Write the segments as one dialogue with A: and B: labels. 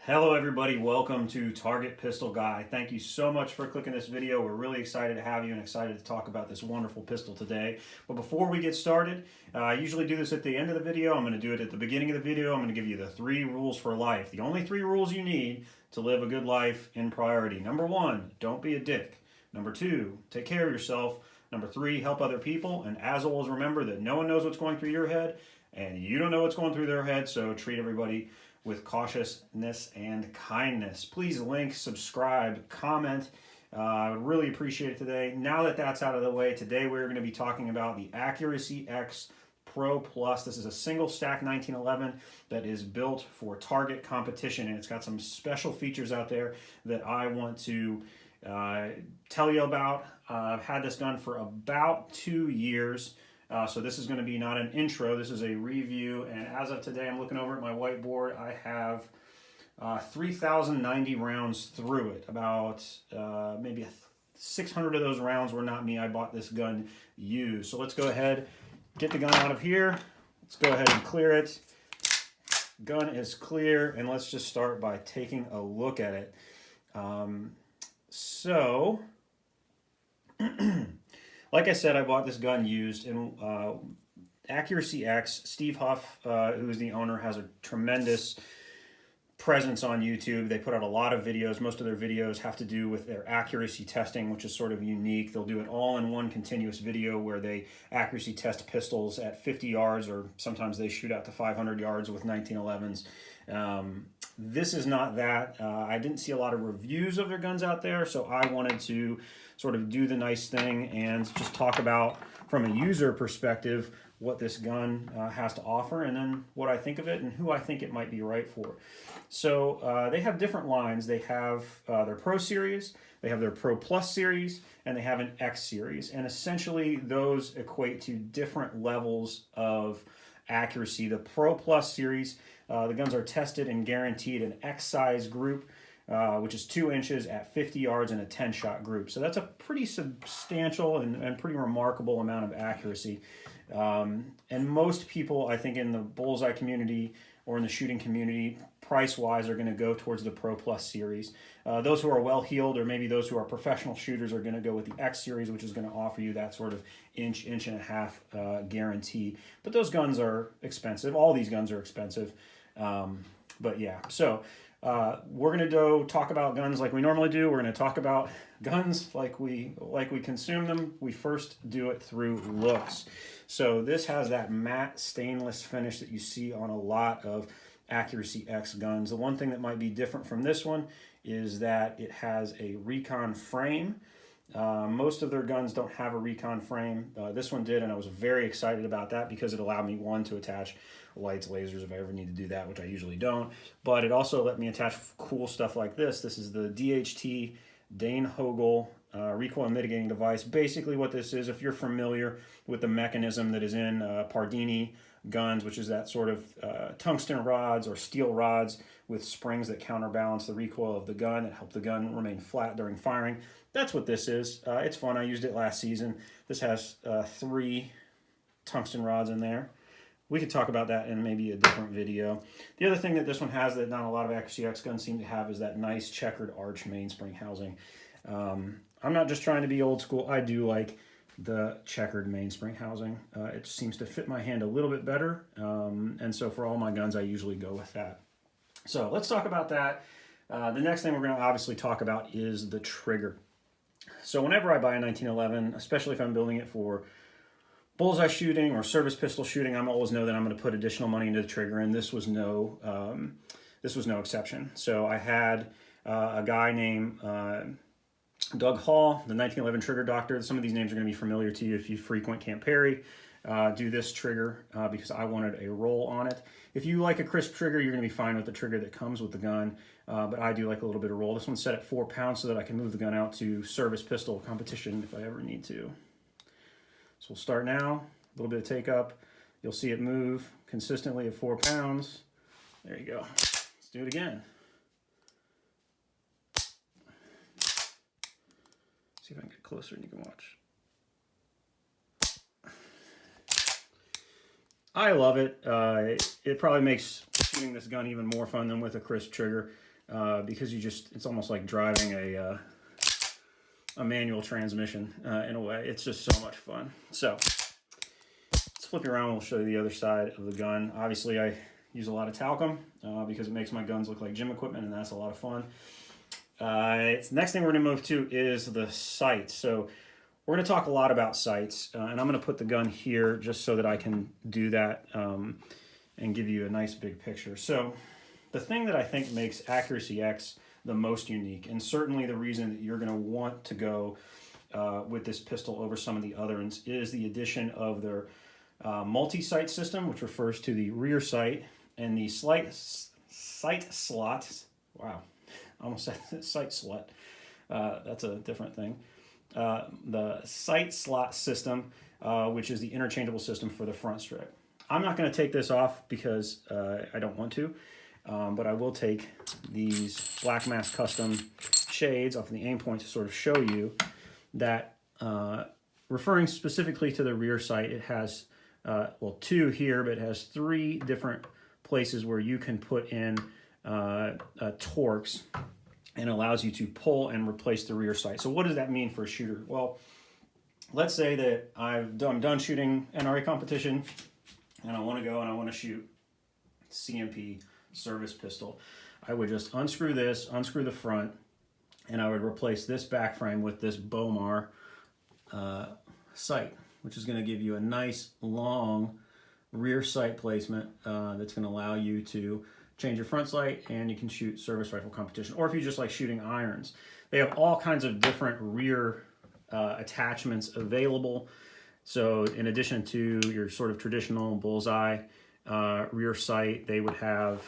A: Hello everybody, welcome to Target Pistol Guy. Thank you so much for clicking this video. We're really excited to have you and excited to talk about this wonderful pistol today. But before we get started, I usually do this at the end of the video. I'm going to do it at the beginning of the video. I'm going to give you the 3 rules for life. The only 3 rules you need to live a good life in priority. Number 1, don't be a dick. Number 2, take care of yourself. Number 3, help other people. And as always, remember that no one knows what's going through your head and you don't know what's going through their head, so treat everybody with cautiousness and kindness. Please link, subscribe, comment. I would really appreciate it today. Now that that's out of the way, today we're going to be talking about the Accuracy X Pro Plus. This is a single stack 1911 that is built for target competition, and it's got some special features out there that I want to tell you about. I've had this gun for about 2 years. So this is going to be not an intro, this is a review, and as of today I'm looking over at my whiteboard. I have 3,090 rounds through it. About maybe 600 of those rounds were not me. I bought this gun used. So let's go ahead, get the gun out of here. Let's go ahead and clear it. Gun is clear, and let's just start by taking a look at it. Like I said, I bought this gun used, and Accuracy X, Steve Huff, who is the owner, has a tremendous presence on YouTube. They put out a lot of videos. Most of their videos have to do with their accuracy testing, which is sort of unique. They'll do it all in one continuous video where they accuracy test pistols at 50 yards, or sometimes they shoot out to 500 yards with 1911s. This is not that. I didn't see a lot of reviews of their guns out there, so I wanted to sort of do the nice thing and just talk about, from a user perspective, what this gun has to offer, and then what I think of it and who I think it might be right for. So they have different lines. They have their Pro Series, they have their Pro Plus Series, and they have an X Series. And essentially those equate to different levels of accuracy. The Pro Plus Series, the guns are tested and guaranteed an X size group, which is 2 inches at 50 yards in a 10-shot group. So that's a pretty substantial and pretty remarkable amount of accuracy. And most people, I think, in the bullseye community or in the shooting community, price-wise, are going to go towards the Pro Plus Series. Those who are well-heeled, or maybe those who are professional shooters, are going to go with the X Series, which is going to offer you that sort of inch and a half guarantee. But those guns are expensive. All these guns are expensive. But yeah, so we're going to go talk about guns like we normally do. We're going to talk about guns like we consume them. We first do it through looks. So this has that matte stainless finish that you see on a lot of Accuracy X guns. The one thing that might be different from this one is that it has a Recon frame. Most of their guns don't have a Recon frame. This one did, and I was very excited about that because it allowed me, one, to attach lights, lasers if I ever need to do that, which I usually don't. But it also let me attach cool stuff like this. This is the DHT Dane Hogel recoil mitigating device. Basically what this is, if you're familiar with the mechanism that is in Pardini guns, which is that sort of tungsten rods or steel rods with springs that counterbalance the recoil of the gun and help the gun remain flat during firing. That's what this is. It's fun. I used it last season. This has 3 tungsten rods in there. We could talk about that in maybe a different video. The other thing that this one has that not a lot of Accuracy X guns seem to have is that nice checkered arch mainspring housing. I'm not just trying to be old school. I do like the checkered mainspring housing. It seems to fit my hand a little bit better. And so for all my guns, I usually go with that. So let's talk about that. The next thing we're going to obviously talk about is the trigger. So whenever I buy a 1911, especially if I'm building it for bullseye shooting or service pistol shooting, I'm always know that I'm going to put additional money into the trigger, and this was no exception. So I had a guy named Doug Hall, the 1911 trigger doctor. Some of these names are going to be familiar to you if you frequent Camp Perry. Do this trigger because I wanted a roll on it. If you like a crisp trigger, you're going to be fine with the trigger that comes with the gun, but I do like a little bit of roll. This one's set at 4 pounds so that I can move the gun out to service pistol competition if I ever need to. So we'll start now, a little bit of take up. You'll see it move consistently at 4 pounds. There you go. Let's do it again. See if I can get closer and you can watch. I love it. It probably makes shooting this gun even more fun than with a crisp trigger because it's almost like driving a manual transmission in a way. It's just so much fun. So let's flip it around. We'll show you the other side of the gun. Obviously, I use a lot of talcum because it makes my guns look like gym equipment, and that's a lot of fun. The next thing we're going to move to is the sights. So we're going to talk a lot about sights, and I'm going to put the gun here just so that I can do that and give you a nice big picture. So the thing that I think makes Accuracy X the most unique, and certainly the reason that you're going to want to go with this pistol over some of the others, is the addition of their multi-sight system, which refers to the rear sight and the sight slot. Wow, I almost said sight slut. That's a different thing. The sight slot system, which is the interchangeable system for the front strip. I'm not going to take this off because I don't want to, but I will take these Black Mask Custom shades off of the Aimpoint to sort of show you that, referring specifically to the rear sight, it has, well, 2 here, but it has 3 different places where you can put in torques, and allows you to pull and replace the rear sight. So what does that mean for a shooter? Well, let's say that I'm done shooting NRA competition, and I want to go and I want to shoot CMP service pistol. I would just unscrew this, unscrew the front, and I would replace this back frame with this Bomar sight, which is going to give you a nice long rear sight placement that's going to allow you to change your front sight, and you can shoot service rifle competition. Or if you just like shooting irons, they have all kinds of different rear attachments available. So in addition to your sort of traditional bullseye rear sight, they would have,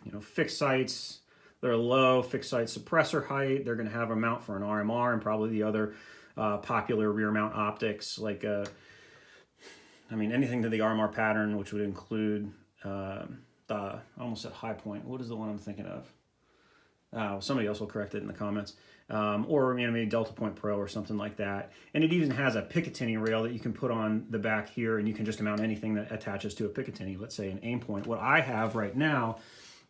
A: you know, fixed sights. They're low fixed sight suppressor height. They're going to have a mount for an RMR and probably the other popular rear mount optics, like anything to the RMR pattern, which would include I almost said High Point. What is the one I'm thinking of? Somebody else will correct it in the comments. Or maybe Delta Point Pro or something like that. And it even has a Picatinny rail that you can put on the back here, and you can just mount anything that attaches to a Picatinny, let's say an Aimpoint. What I have right now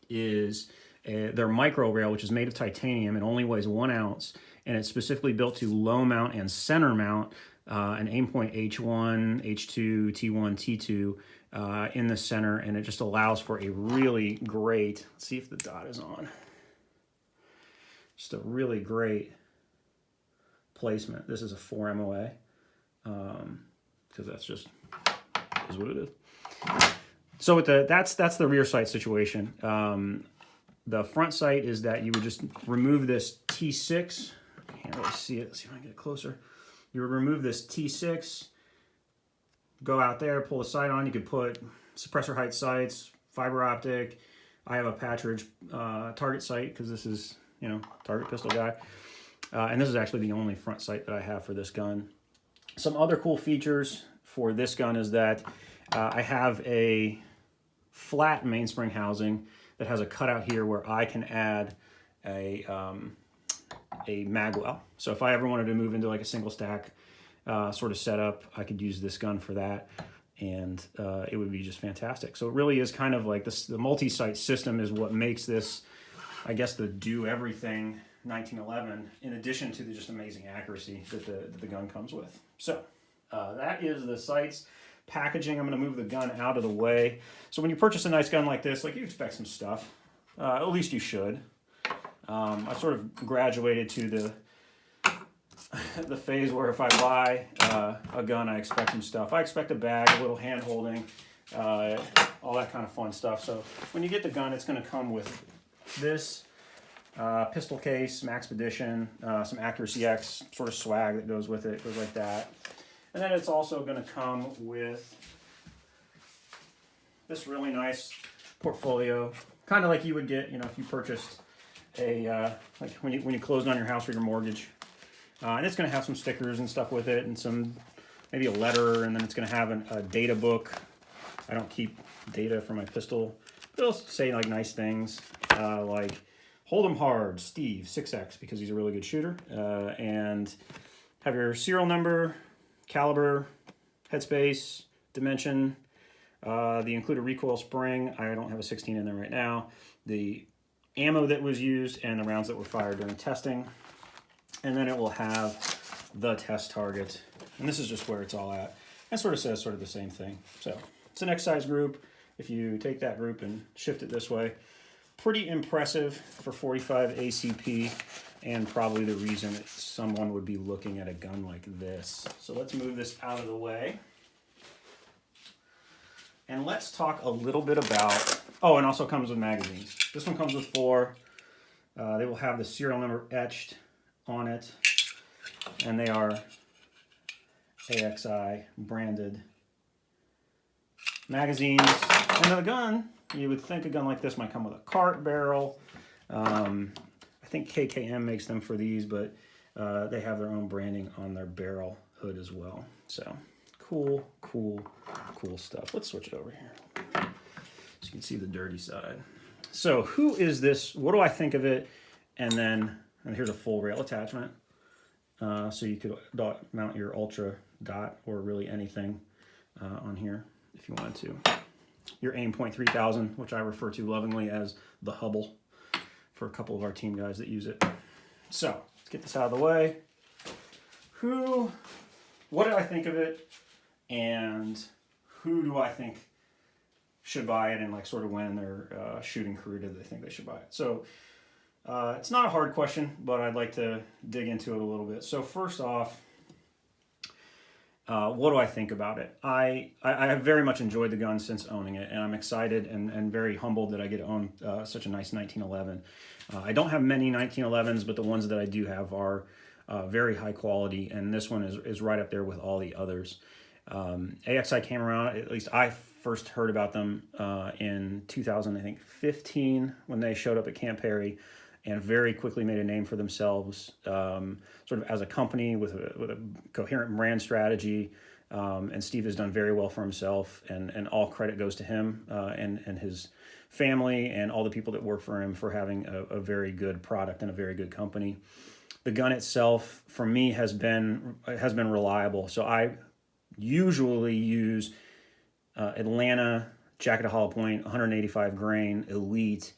A: is their micro rail, which is made of titanium and only weighs 1 ounce, and it's specifically built to low mount and center mount an Aimpoint H1, H2, T1, T2 in the center, and it just allows for a really great, let's see if the dot is on, just a really great placement. This is a 4 MOA, because that's just is what it is. So with that's the rear sight situation. The front sight is that you would just remove this T6. I can't really see it. Let's see if I can get closer. You would remove this T6, go out there, pull the sight on. You could put suppressor height sights, fiber optic. I have a Patridge target sight because this is, target pistol guy. And this is actually the only front sight that I have for this gun. Some other cool features for this gun is that I have a flat mainspring housing that has a cutout here where I can add a magwell. So if I ever wanted to move into like a single stack sort of setup, I could use this gun for that, and it would be just fantastic. So it really is kind of like this, the multi-sight system is what makes this, I guess, the do-everything 1911, in addition to the just amazing accuracy that the gun comes with. So that is the sights. Packaging, I'm going to move the gun out of the way. So when you purchase a nice gun like this, like, you expect some stuff. At least you should. I sort of graduated to the phase where if I buy a gun, I expect some stuff. I expect a bag, a little hand holding, all that kind of fun stuff. So when you get the gun, it's going to come with this pistol case, some Maxpedition, some Accuracy X sort of swag that goes with it, goes like that. And then it's also going to come with this really nice portfolio, kind of like you would get, if you purchased a like when you closed on your house for your mortgage. And it's going to have some stickers and stuff with it, and some maybe a letter, and then it's going to have a data book. I don't keep data for my pistol, but it'll say like nice things like hold 'em hard, Steve 6X, because he's a really good shooter, and have your serial number, caliber, headspace, dimension, The included recoil spring, I don't have a 16 in there right now. The ammo that was used and the rounds that were fired during testing. And then it will have the test target. And this is just where it's all at. And sort of says sort of the same thing. So it's an exercise group. If you take that group and shift it this way, pretty impressive for 45 ACP, and probably the reason that someone would be looking at a gun like this. So let's move this out of the way. And let's talk a little bit about, oh, and also comes with magazines. This one comes with 4. They will have the serial number etched on it, and they are AXI branded magazines. And the gun, you would think a gun like this might come with a cart barrel. I think KKM makes them for these, but they have their own branding on their barrel hood as well. So cool stuff. Let's switch it over here so you can see the dirty side. So who is this? What do I think of it? And then here's a full rail attachment. So you could mount your Ultra dot or really anything on here if you wanted to. Your Aimpoint 3000, which I refer to lovingly as the Hubble for a couple of our team guys that use it. So let's get this out of the way. What did I think of it? And who do I think should buy it, and like sort of when in their shooting career do they think they should buy it? So it's not a hard question, but I'd like to dig into it a little bit. So first off, what do I think about it? I have very much enjoyed the gun since owning it, and I'm excited and very humbled that I get to own such a nice 1911. I don't have many 1911s, but the ones that I do have are very high quality, and this one is right up there with all the others. AXI came around, at least I first heard about them in 2015 when they showed up at Camp Perry, and very quickly made a name for themselves, sort of as a company with a coherent brand strategy. And Steve has done very well for himself, and all credit goes to him and his family and all the people that work for him for having a very good product and a very good company. The gun itself, for me, has been reliable. So I usually use Atlanta Jacket of Hollow Point 185 grain Elite.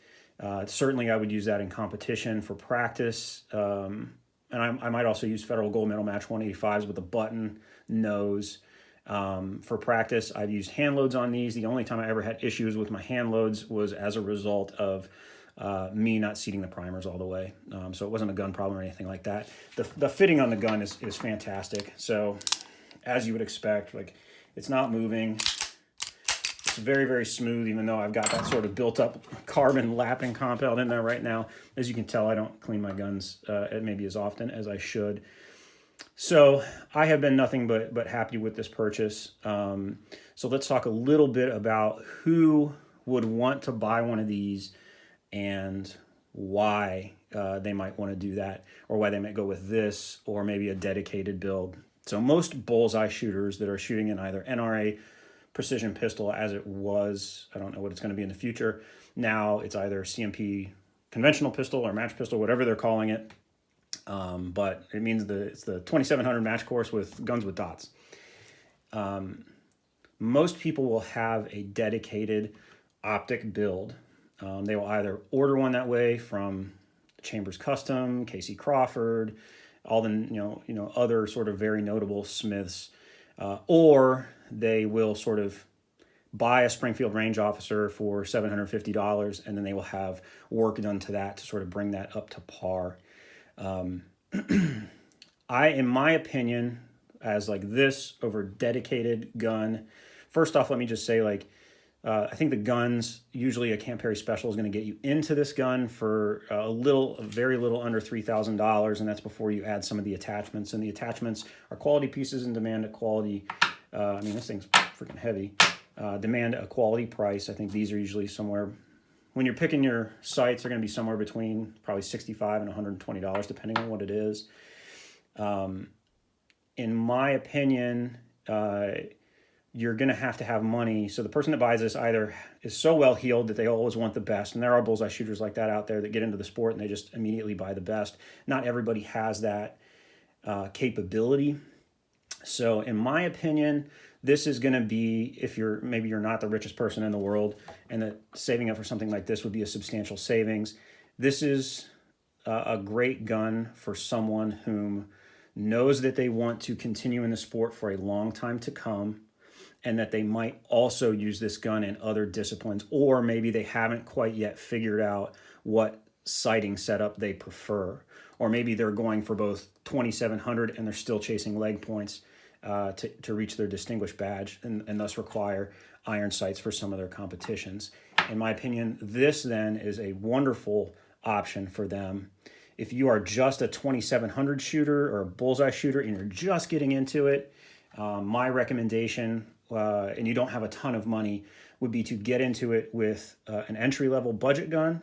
A: Certainly I would use that in competition for practice. And I might also use Federal Gold Medal Match 185s with a button nose. For practice, I've used hand loads on these. The only time I ever had issues with my hand loads was as a result of me not seating the primers all the way. So it wasn't a gun problem or anything like that. The fitting on the gun is fantastic. So as you would expect, like, it's not moving. It's very, very smooth, even though I've got that sort of built up carbon lapping compound in there right now. As you can tell, I don't clean my guns maybe as often as I should. So I have been nothing but happy with this purchase. So let's talk a little bit about who would want to buy one of these and why they might want to do that, or why they might go with this or maybe a dedicated build. So most bullseye shooters that are shooting in either NRA precision pistol, as it was, I don't know what it's going to be in the future. Now it's either CMP conventional pistol or match pistol, whatever they're calling it. But it means it's the 2700 match course with guns with dots. Most people will have a dedicated optic build. They will either order one that way from Chambers Custom, Casey Crawford, all the other sort of very notable smiths, or they will sort of buy a Springfield Range Officer for $750, and then they will have work done to that to sort of bring that up to par. In my opinion, as like this over dedicated gun, first off, let me just say, like, I think the guns, usually a Camp Perry special is going to get you into this gun for very little under $3,000, and that's before you add some of the attachments. And the attachments are quality pieces and demand a quality. This thing's freaking heavy. Demand a quality price. I think these are usually somewhere, when you're picking your sights, they're going to be somewhere between probably $65 and $120, depending on what it is. In my opinion, you're going to have money. So the person that buys this either is so well heeled that they always want the best. And there are bullseye shooters like that out there that get into the sport and they just immediately buy the best. Not everybody has that capability. So in my opinion, This is going to be, if maybe you're not the richest person in the world, and that saving up for something like this would be a substantial savings. This is a great gun for someone whom knows that they want to continue in the sport for a long time to come, and that they might also use this gun in other disciplines, or maybe they haven't quite yet figured out what sighting setup they prefer, or maybe they're going for both 2700 and they're still chasing leg points to reach their distinguished badge, and thus require iron sights for some of their competitions. In my opinion, this then is a wonderful option for them. If you are just a 2700 shooter or a bullseye shooter and you're just getting into it, my recommendation, and you don't have a ton of money, would be to get into it with an entry-level budget gun,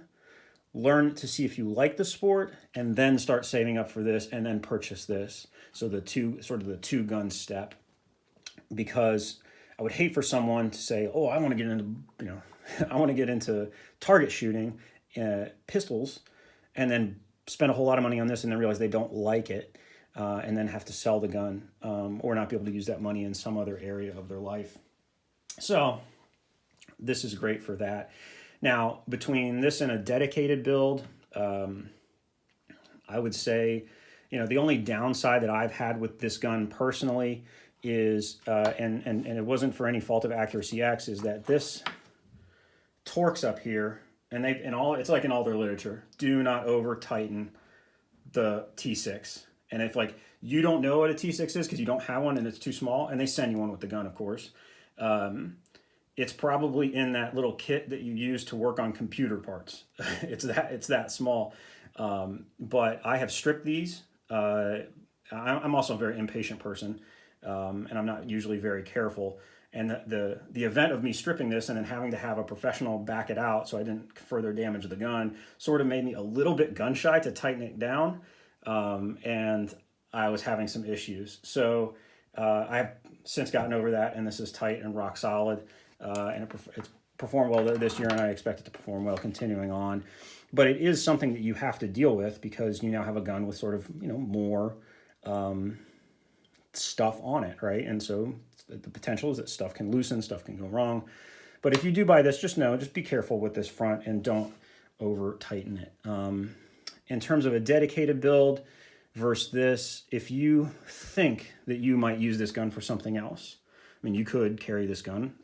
A: learn to see if you like the sport, and then start saving up for this, and then purchase this. So the two gun step. Because I would hate for someone to say, "Oh, I want to get into I want to get into target shooting, pistols," and then spend a whole lot of money on this, and then realize they don't like it, and then have to sell the gun, or not be able to use that money in some other area of their life. So this is great for that. Now, between this and a dedicated build, I would say, the only downside that I've had with this gun personally is, and it wasn't for any fault of Accuracy X, is that this Torx up here, and it's like in all their literature, do not over tighten the T6. And if you don't know what a T6 is because you don't have one and it's too small, and they send you one with the gun, of course, it's probably in that little kit that you use to work on computer parts. It's that small. But I have stripped these. I'm also a very impatient person, and I'm not usually very careful. And the event of me stripping this and then having to have a professional back it out so I didn't further damage the gun sort of made me a little bit gun shy to tighten it down, and I was having some issues. So I've since gotten over that, and this is tight and rock solid, and it's performed well this year, and I expect it to perform well continuing on. But it is something that you have to deal with because you now have a gun with sort of more stuff on it, right? And so the potential is that stuff can loosen, stuff can go wrong. But if you do buy this, just be careful with this front and don't over tighten it. In terms of a dedicated build versus this, if you think that you might use this gun for something else, I mean, you could carry this gun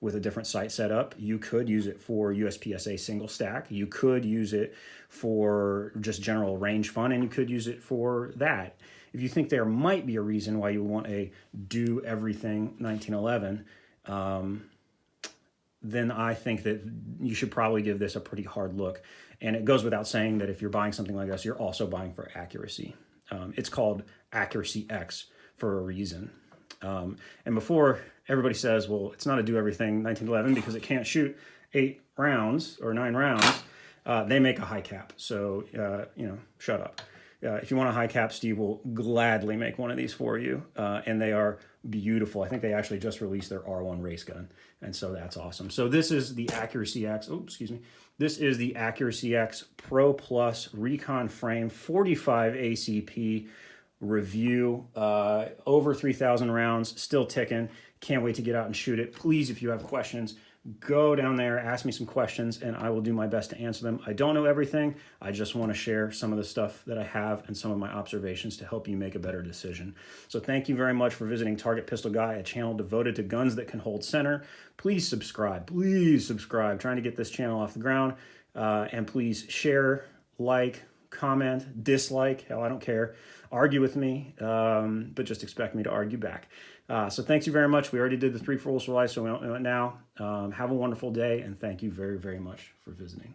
A: with a different sight setup. You could use it for USPSA single stack. You could use it for just general range fun, and you could use it for that. If you think there might be a reason why you want a do everything 1911, then I think that you should probably give this a pretty hard look. And it goes without saying that if you're buying something like this, you're also buying for accuracy. It's called Accuracy X for a reason. And before everybody says, well, it's not a do everything 1911 because it can't shoot 8 rounds or 9 rounds, they make a high cap. So, shut up. If you want a high cap, Steve will gladly make one of these for you. And they are beautiful. I think they actually just released their R1 race gun. And so that's awesome. So this is the Accuracy X. Oh, excuse me. This is the Accuracy X Pro Plus Recon Frame 45 ACP review. Over 3,000 rounds, still ticking. Can't wait to get out and shoot it. Please, if you have questions, go down there, ask me some questions, and I will do my best to answer them. I don't know everything. I just want to share some of the stuff that I have and some of my observations to help you make a better decision. So thank you very much for visiting Target Pistol Guy, a channel devoted to guns that can hold center. Please subscribe. Please subscribe. Trying to get this channel off the ground. And please share, like, comment, dislike. Hell, I don't care. Argue with me, but just expect me to argue back. So thank you very much. We already did the 3 rules for life, so we don't know it now. Have a wonderful day, and thank you very, very much for visiting.